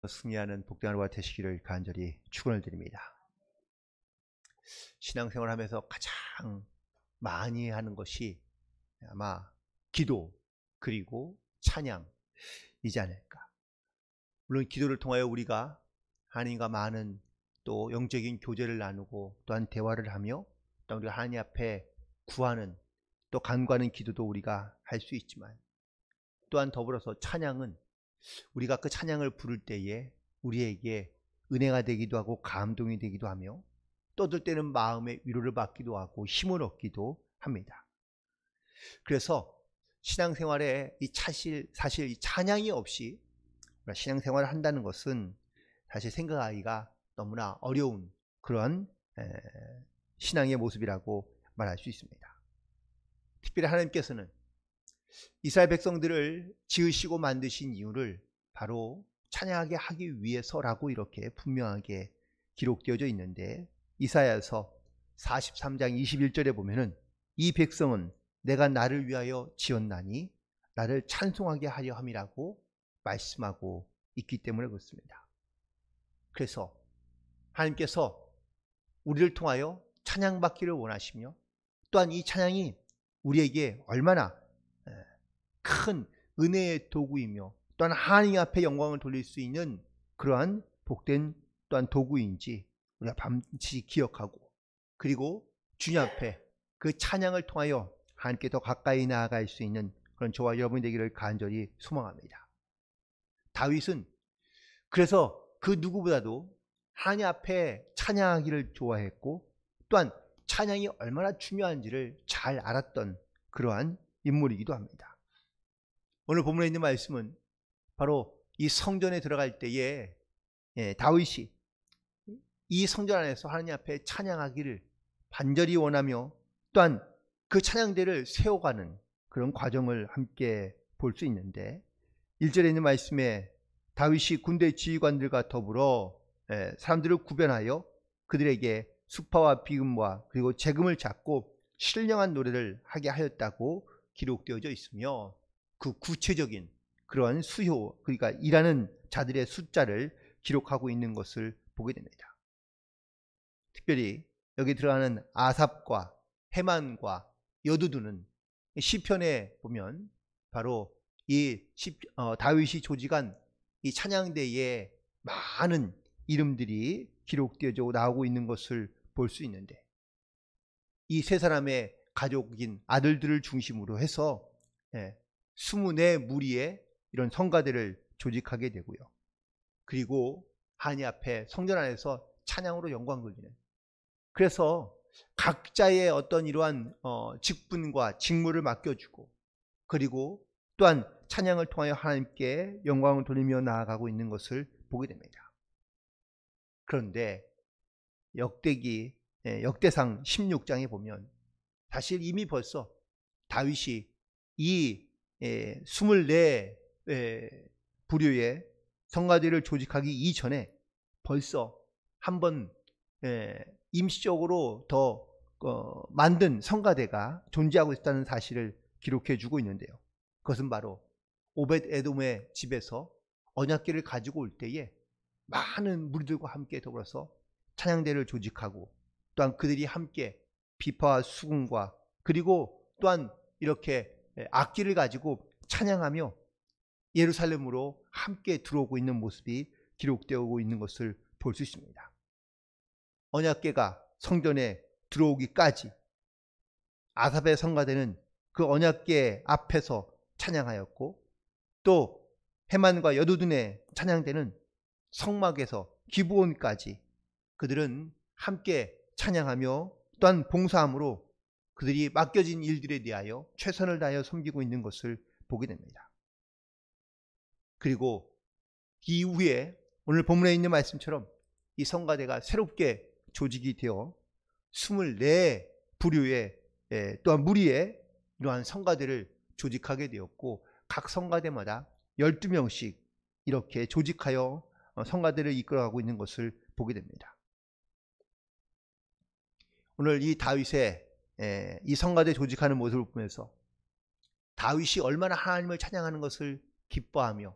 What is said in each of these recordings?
승리하는 복된 하루가 되시기를 간절히 축원을 드립니다. 신앙생활 하면서 가장 많이 하는 것이 아마 기도 그리고 찬양이지 않을까. 물론 기도를 통하여 우리가 하나님과 많은 또 영적인 교제를 나누고 또한 대화를 하며 또 우리가 하나님 앞에 구하는 또 간구하는 기도도 우리가 할 수 있지만 또한 더불어서 찬양은 우리가 그 찬양을 부를 때에 우리에게 은혜가 되기도 하고 감동이 되기도 하며 또 어떨 때는 마음의 위로를 받기도 하고 힘을 얻기도 합니다. 그래서 신앙생활에 사실 이 찬양이 없이 신앙생활을 한다는 것은 사실 생각하기가 너무나 어려운 그런 신앙의 모습이라고 말할 수 있습니다. 특별히 하나님께서는 이스라엘 백성들을 지으시고 만드신 이유를 바로 찬양하게 하기 위해서라고 이렇게 분명하게 기록되어져 있는데, 이사야서 43장 21절에 보면은 이 백성은 내가 나를 위하여 지었나니 나를 찬송하게 하려 함이라고 말씀하고 있기 때문에 그렇습니다. 그래서 하나님께서 우리를 통하여 찬양받기를 원하시며 또한 이 찬양이 우리에게 얼마나 큰 은혜의 도구이며 또한 하나님 앞에 영광을 돌릴 수 있는 그러한 복된 또한 도구인지 우리가 반드시 기억하고, 그리고 주님 앞에 그 찬양을 통하여 하나님께 더 가까이 나아갈 수 있는 그런 저와 여러분이 되기를 간절히 소망합니다. 다윗은 그래서 그 누구보다도 하나님 앞에 찬양하기를 좋아했고 또한 찬양이 얼마나 중요한지를 잘 알았던 그러한 인물이기도 합니다. 오늘 본문에 있는 말씀은 바로 이 성전에 들어갈 때에 다윗이 이 성전 안에서 하나님 앞에 찬양하기를 간절히 원하며 또한 그 찬양대를 세워가는 그런 과정을 함께 볼 수 있는데, 1절에 있는 말씀에 다윗이 군대 지휘관들과 더불어 사람들을 구별하여 그들에게 수파와 비금과 그리고 재금을 잡고 신령한 노래를 하게 하였다고 기록되어져 있으며, 그 구체적인 그런 수요, 그러니까 일하는 자들의 숫자를 기록하고 있는 것을 보게 됩니다. 특별히 여기 들어가는 아삽과 헤만과 여두두는 시편에 보면 바로 이 다윗이 조직한 이 찬양대에 많은 이름들이 기록되어져 나오고 있는 것을 볼 수 있는데, 이 세 사람의 가족인 아들들을 중심으로 해서 24무리의 이런 성가대를 조직하게 되고요. 그리고 하나님 앞에 성전 안에서 찬양으로 영광 돌리는, 그래서 각자의 어떤 이러한 직분과 직무를 맡겨주고 그리고 또한 찬양을 통하여 하나님께 영광을 돌리며 나아가고 있는 것을 보게 됩니다. 그런데 역대상 16장에 보면 사실 이미 벌써 다윗이 이 24 부류의 성가대를 조직하기 이전에 벌써 한번 임시적으로 더 만든 성가대가 존재하고 있다는 사실을 기록해 주고 있는데요. 그것은 바로 오벳 에돔의 집에서 언약궤를 가지고 올 때에 많은 무리들과 함께 더불어서 찬양대를 조직하고 또한 그들이 함께 비파와 수금과 그리고 또한 이렇게 악기를 가지고 찬양하며 예루살렘으로 함께 들어오고 있는 모습이 기록되고 있는 것을 볼 수 있습니다. 언약궤가 성전에 들어오기까지 아삽의 성가대는 그 언약궤 앞에서 찬양하였고, 또 헤만과 여두둔의 찬양대는 성막에서 기브온까지 그들은 함께 찬양하며 또한 봉사함으로 그들이 맡겨진 일들에 대하여 최선을 다하여 섬기고 있는 것을 보게 됩니다. 그리고 이후에 오늘 본문에 있는 말씀처럼 이 성가대가 새롭게 조직이 되어 24부류의 또한 무리의 이러한 성가대를 조직하게 되었고, 각 성가대마다 12명씩 이렇게 조직하여 성가대를 이끌어가고 있는 것을 보게 됩니다. 오늘 이 다윗의 이 성가대 조직하는 모습을 보면서 다윗이 얼마나 하나님을 찬양하는 것을 기뻐하며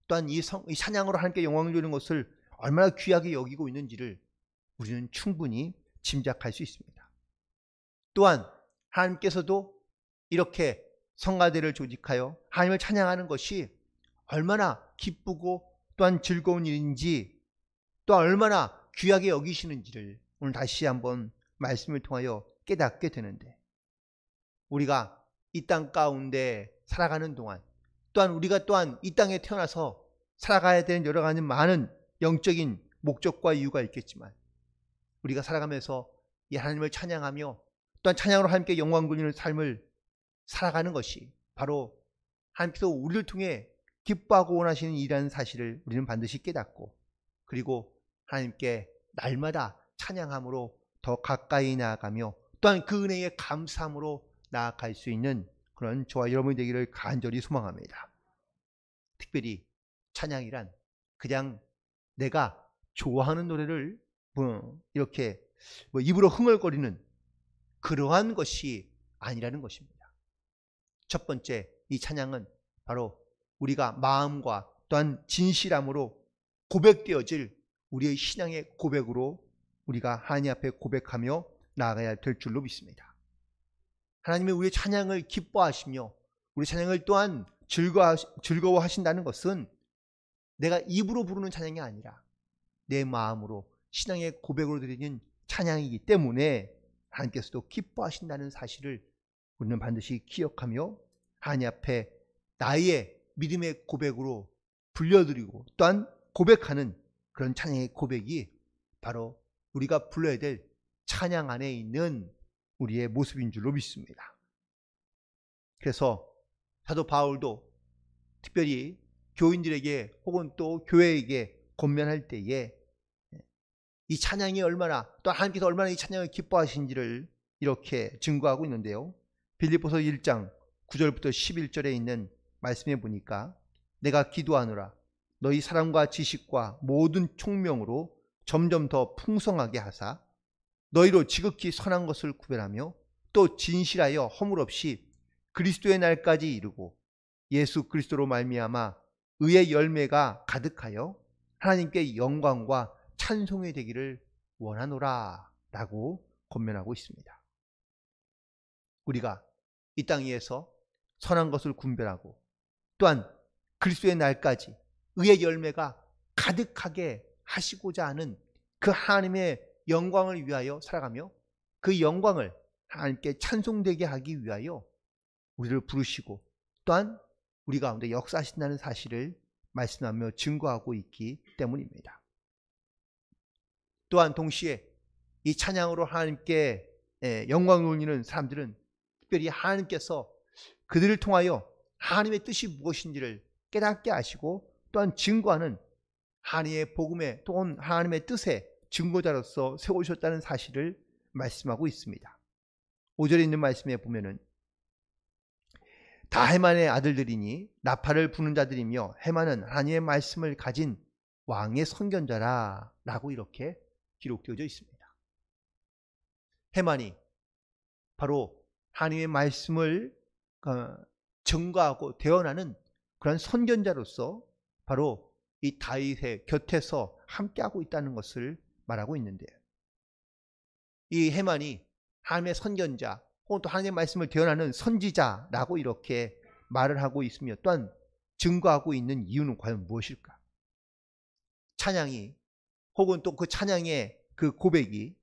또한 이 찬양으로 하나님께 영광을 돌리는 것을 얼마나 귀하게 여기고 있는지를 우리는 충분히 짐작할 수 있습니다. 또한 하나님께서도 이렇게 성가대를 조직하여 하나님을 찬양하는 것이 얼마나 기쁘고 또한 즐거운 일인지, 또 얼마나 귀하게 여기시는지를 오늘 다시 한번 말씀을 통하여 깨닫게 되는데, 우리가 이 땅 가운데 살아가는 동안, 또한 우리가 또한 이 땅에 태어나서 살아가야 되는 여러 가지 많은 영적인 목적과 이유가 있겠지만, 우리가 살아가면서 이 하나님을 찬양하며 또한 찬양으로 하나님께 영광 돌리는 삶을 살아가는 것이 바로 하나님께서 우리를 통해 기뻐하고 원하시는 일이라는 사실을 우리는 반드시 깨닫고, 그리고 하나님께 날마다 찬양함으로 더 가까이 나아가며 또한 그 은혜에 감사함으로 나아갈 수 있는 그런 저와 여러분이 되기를 간절히 소망합니다. 특별히 찬양이란 그냥 내가 좋아하는 노래를 이렇게 입으로 흥얼거리는 그러한 것이 아니라는 것입니다. 첫 번째, 이 찬양은 바로 우리가 마음과 또한 진실함으로 고백되어질 우리의 신앙의 고백으로 우리가 하나님 앞에 고백하며 나아가야 될 줄로 믿습니다. 하나님이 우리의 찬양을 기뻐하시며 우리 찬양을 또한 즐거워하신다는 것은 내가 입으로 부르는 찬양이 아니라 내 마음으로 신앙의 고백으로 드리는 찬양이기 때문에 하나님께서도 기뻐하신다는 사실을 우리는 반드시 기억하며 하나님 앞에 나의 믿음의 고백으로 불려드리고 또한 고백하는 그런 찬양의 고백이 바로 우리가 불러야 될 찬양 안에 있는 우리의 모습인 줄로 믿습니다. 그래서 사도 바울도 특별히 교인들에게 혹은 또 교회에게 권면할 때에 이 찬양이 얼마나, 또 하나님께서 얼마나 이 찬양을 기뻐하신지를 이렇게 증거하고 있는데요. 빌립보서 1장 9절부터 11절에 있는 말씀에 보니까 내가 기도하노라 너희 사랑과 지식과 모든 총명으로 점점 더 풍성하게 하사 너희로 지극히 선한 것을 구별하며 또 진실하여 허물 없이 그리스도의 날까지 이르고 예수 그리스도로 말미암아 의의 열매가 가득하여 하나님께 영광과 찬송이 되기를 원하노라 라고 권면하고 있습니다. 우리가 이 땅 위에서 선한 것을 분별하고 또한 그리스도의 날까지 의의 열매가 가득하게 하시고자 하는 그 하나님의 영광을 위하여 살아가며 그 영광을 하나님께 찬송되게 하기 위하여 우리를 부르시고 또한 우리 가운데 역사하신다는 사실을 말씀하며 증거하고 있기 때문입니다. 또한 동시에 이 찬양으로 하나님께 영광을 올리는 사람들은 특별히 하나님께서 그들을 통하여 하나님의 뜻이 무엇인지를 깨닫게 하시고 또한 증거하는 하나님의 복음에 또한 하나님의 뜻에 증거자로서 세우셨다는 사실을 말씀하고 있습니다. 5절에 있는 말씀에 보면은 다 헤만의 아들들이니 나팔을 부는 자들이며 헤만은 하나님의 말씀을 가진 왕의 선견자라 라고 이렇게 기록되어져 있습니다. 헤만이 바로 하나님의 말씀을 증거하고 대언하는 그런 선견자로서 바로 이 다윗의 곁에서 함께하고 있다는 것을 말하고 있는데요. 이 헤만이 하나님의 선견자 혹은 또 하나님의 말씀을 대언하는 선지자라고 이렇게 말을 하고 있으며 또한 증거하고 있는 이유는 과연 무엇일까? 찬양이 혹은 또 그 찬양의 그 고백이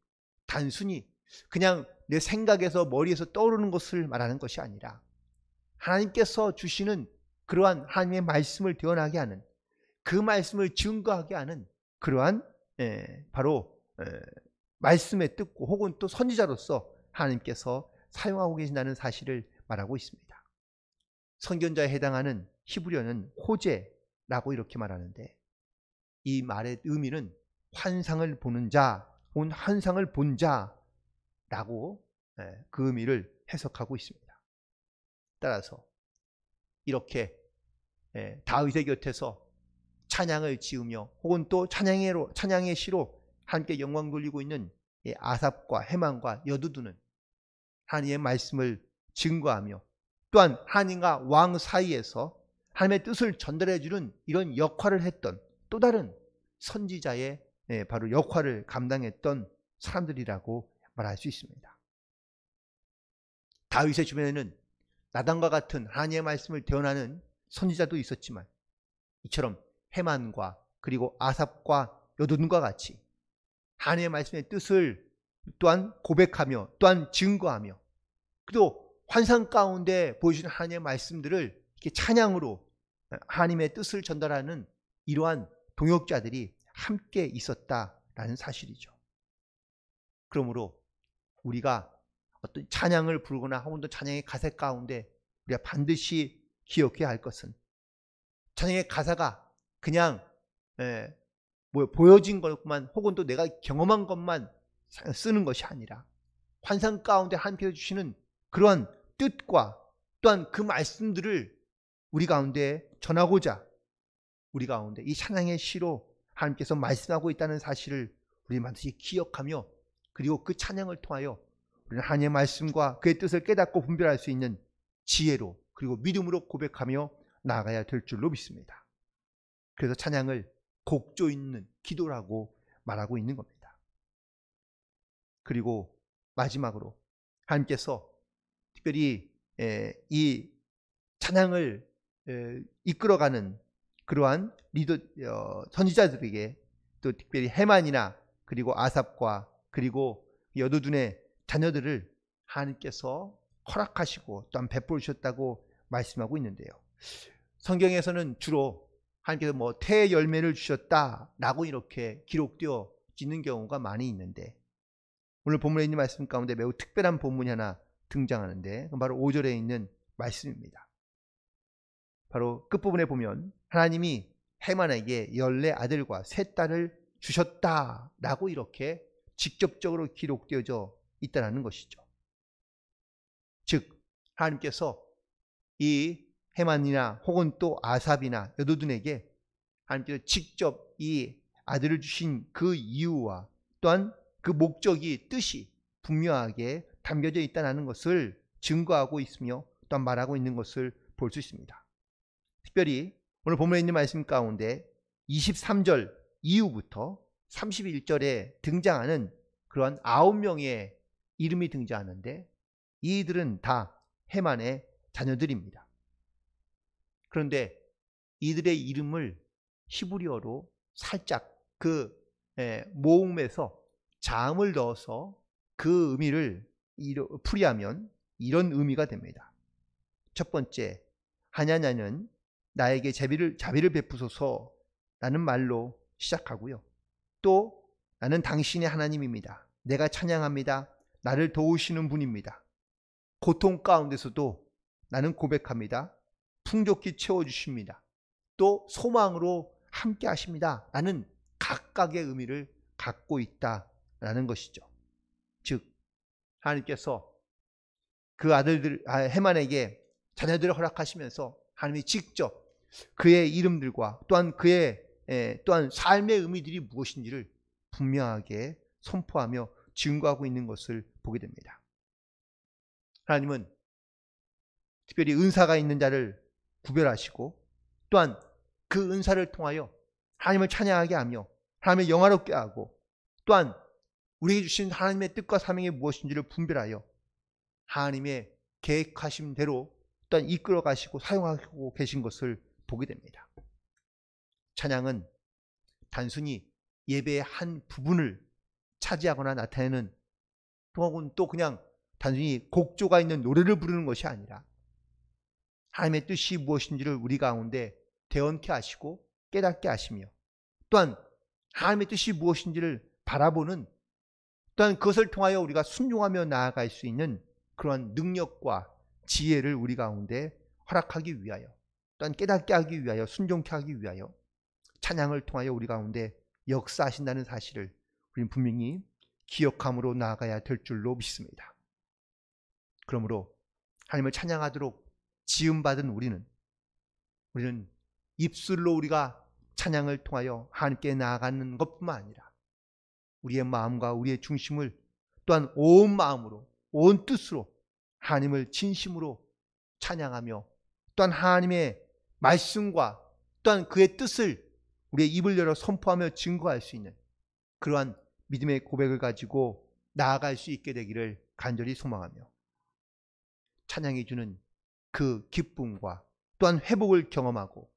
단순히 그냥 내 생각에서 머리에서 떠오르는 것을 말하는 것이 아니라 하나님께서 주시는 그러한 하나님의 말씀을 대언하게 하는 그 말씀을 증거하게 하는 그러한 바로 말씀의 뜻고 혹은 또 선지자로서 하나님께서 사용하고 계신다는 사실을 말하고 있습니다. 선견자에 해당하는 히브리어는 호제라고 이렇게 말하는데 이 말의 의미는 환상을 보는 자 혹은 환상을 본 자라고 그 의미를 해석하고 있습니다. 따라서 이렇게 다윗의 곁에서 찬양을 지으며 혹은 또 찬양의 시로 함께 영광 돌리고 있는 아삽과 헤만과 여두두는 하나님의 말씀을 증거하며 또한 하나님과 왕 사이에서 하나님의 뜻을 전달해주는 이런 역할을 했던 또 다른 선지자의 바로 역할을 감당했던 사람들이라고 말할 수 있습니다. 다윗의 주변에는 나단과 같은 하나님의 말씀을 대언하는 선지자도 있었지만 이처럼 헤만과 그리고 아삽과 여돈과 같이 하나님의 말씀의 뜻을 또한 고백하며 또한 증거하며 또 환상 가운데 보여주는 하나님의 말씀들을 이렇게 찬양으로 하나님의 뜻을 전달하는 이러한 동역자들이 함께 있었다라는 사실이죠. 그러므로 우리가 어떤 찬양을 부르거나 혹은 또 찬양의 가사 가운데 우리가 반드시 기억해야 할 것은 찬양의 가사가 그냥 보여진 것만 혹은 또 내가 경험한 것만 쓰는 것이 아니라 환상 가운데 하나님께서 주시는 그러한 뜻과 또한 그 말씀들을 우리 가운데 전하고자 우리 가운데 이 찬양의 시로 하나님께서 말씀하고 있다는 사실을 우리 반드시 기억하며 그리고 그 찬양을 통하여 우리는 하나님의 말씀과 그의 뜻을 깨닫고 분별할 수 있는 지혜로 그리고 믿음으로 고백하며 나아가야 될 줄로 믿습니다. 그래서 찬양을 곡조 있는 기도라고 말하고 있는 겁니다. 그리고 마지막으로 하나님께서 특별히 이 찬양을 이끌어가는 그러한 리더 선지자들에게 또 특별히 헤만이나 그리고 아삽과 그리고 여두둔의 자녀들을 하나님께서 허락하시고 또한 베풀어 주셨다고 말씀하고 있는데요. 성경에서는 주로 하나님께서 태의 열매를 주셨다라고 이렇게 기록되어 있는 경우가 많이 있는데 오늘 본문에 있는 말씀 가운데 매우 특별한 본문이 하나 등장하는데 바로 5절에 있는 말씀입니다. 바로 끝부분에 보면 하나님이 헤만에게 14아들과 3딸을 주셨다라고 이렇게 직접적으로 기록되어져 있다는 것이죠. 즉 하나님께서 이 헤만이나 혹은 또 아삽이나 여두둔에게 하나님께서 직접 이 아들을 주신 그 이유와 또한 그 목적이 뜻이 분명하게 담겨져 있다는 것을 증거하고 있으며 또한 말하고 있는 것을 볼 수 있습니다. 특별히 오늘 본문에 있는 말씀 가운데 23절 이후부터 31절에 등장하는 그런 9명의 이름이 등장하는데 이들은 다 헤만의 자녀들입니다. 그런데 이들의 이름을 히브리어로 살짝 그 모음에서 자음을 넣어서 그 의미를 풀이하면 이런 의미가 됩니다. 첫 번째, 하냐냐는 나에게 자비를 베푸소서 라는 말로 시작하고요. 또 나는 당신의 하나님입니다. 내가 찬양합니다. 나를 도우시는 분입니다. 고통 가운데서도 나는 고백합니다. 풍족히 채워주십니다. 또 소망으로 함께 하십니다. 라는 각각의 의미를 갖고 있다라는 것이죠. 즉 하나님께서 그 아들들 헤만에게 자녀들을 허락하시면서 하나님이 직접 그의 이름들과 또한 그의 또한 삶의 의미들이 무엇인지를 분명하게 선포하며 증거하고 있는 것을 보게 됩니다. 하나님은 특별히 은사가 있는 자를 구별하시고 또한 그 은사를 통하여 하나님을 찬양하게 하며 하나님을 영화롭게 하고 또한 우리에게 주신 하나님의 뜻과 사명이 무엇인지를 분별하여 하나님의 계획하신 대로 또한 이끌어 가시고 사용하고 계신 것을 보게 됩니다. 찬양은 단순히 예배의 한 부분을 차지하거나 나타내는 혹은 또 그냥 단순히 곡조가 있는 노래를 부르는 것이 아니라 하나님의 뜻이 무엇인지를 우리 가운데 대언케 하시고 깨닫게 하시며 또한 하나님의 뜻이 무엇인지를 바라보는 또한 그것을 통하여 우리가 순종하며 나아갈 수 있는 그러한 능력과 지혜를 우리 가운데 허락하기 위하여 또한 깨닫게 하기 위하여 순종케 하기 위하여 찬양을 통하여 우리 가운데 역사하신다는 사실을 우리는 분명히 기억함으로 나아가야 될 줄로 믿습니다. 그러므로 하나님을 찬양하도록 지음받은 우리는 입술로 우리가 찬양을 통하여 하나님께 나아가는 것뿐만 아니라 우리의 마음과 우리의 중심을 또한 온 마음으로 온 뜻으로 하나님을 진심으로 찬양하며 또한 하나님의 말씀과 또한 그의 뜻을 우리의 입을 열어 선포하며 증거할 수 있는 그러한 믿음의 고백을 가지고 나아갈 수 있게 되기를 간절히 소망하며 찬양해 주는 그 기쁨과 또한 회복을 경험하고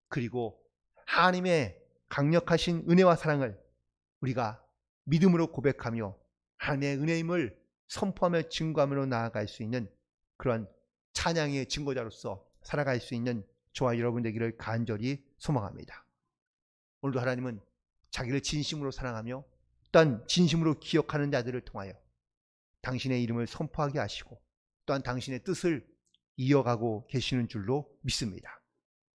그리고 하나님의 강력하신 은혜와 사랑을 우리가 믿음으로 고백하며 하나님의 은혜임을 선포하며 증거하며 나아갈 수 있는 그런 찬양의 증거자로서 살아갈 수 있는 저와 여러분 되기를 간절히 소망합니다. 오늘도 하나님은 자기를 진심으로 사랑하며 또한 진심으로 기억하는 자들을 통하여 당신의 이름을 선포하게 하시고 또한 당신의 뜻을 이어가고 계시는 줄로 믿습니다.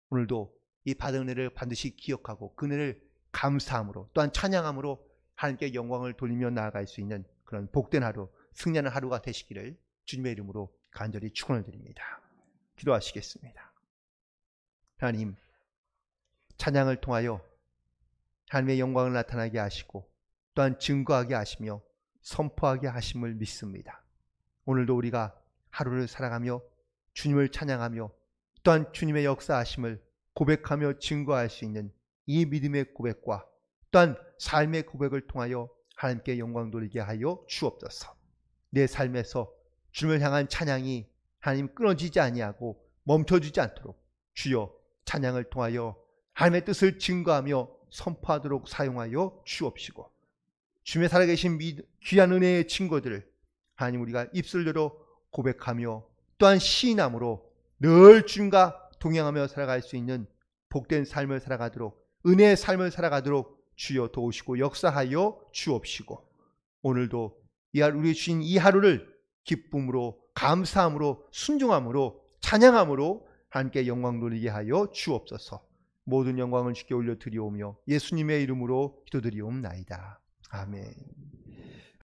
오늘도 이 받은 은혜를 반드시 기억하고 그 은혜를 감사함으로 또한 찬양함으로 하나님께 영광을 돌리며 나아갈 수 있는 그런 복된 하루, 승리하는 하루가 되시기를 주님의 이름으로 간절히 축원을 드립니다. 기도하시겠습니다. 하나님, 찬양을 통하여 하나님의 영광을 나타나게 하시고 또한 증거하게 하시며 선포하게 하심을 믿습니다. 오늘도 우리가 하루를 살아가며 주님을 찬양하며 또한 주님의 역사하심을 고백하며 증거할 수 있는 이 믿음의 고백과 또한 삶의 고백을 통하여 하나님께 영광 돌리게 하여 주옵소서. 내 삶에서 주님을 향한 찬양이 하나님 끊어지지 아니하고 멈춰지지 않도록 주여 찬양을 통하여 하나님의 뜻을 증거하며 선포하도록 사용하여 주옵시고 주님의 살아계신 귀한 은혜의 증거들을 하나님 우리가 입술 열어 고백하며 또한 시인함으로 늘 주님과 동행하며 살아갈 수 있는 복된 삶을 살아가도록 은혜의 삶을 살아가도록 주여 도우시고 역사하여 주옵시고 오늘도 우리 주신 이 하루를 기쁨으로 감사함으로 순종함으로 찬양함으로 하나님께 영광 돌리게 하여 주옵소서. 모든 영광을 주께 올려드리오며 예수님의 이름으로 기도드리옵나이다. 아멘.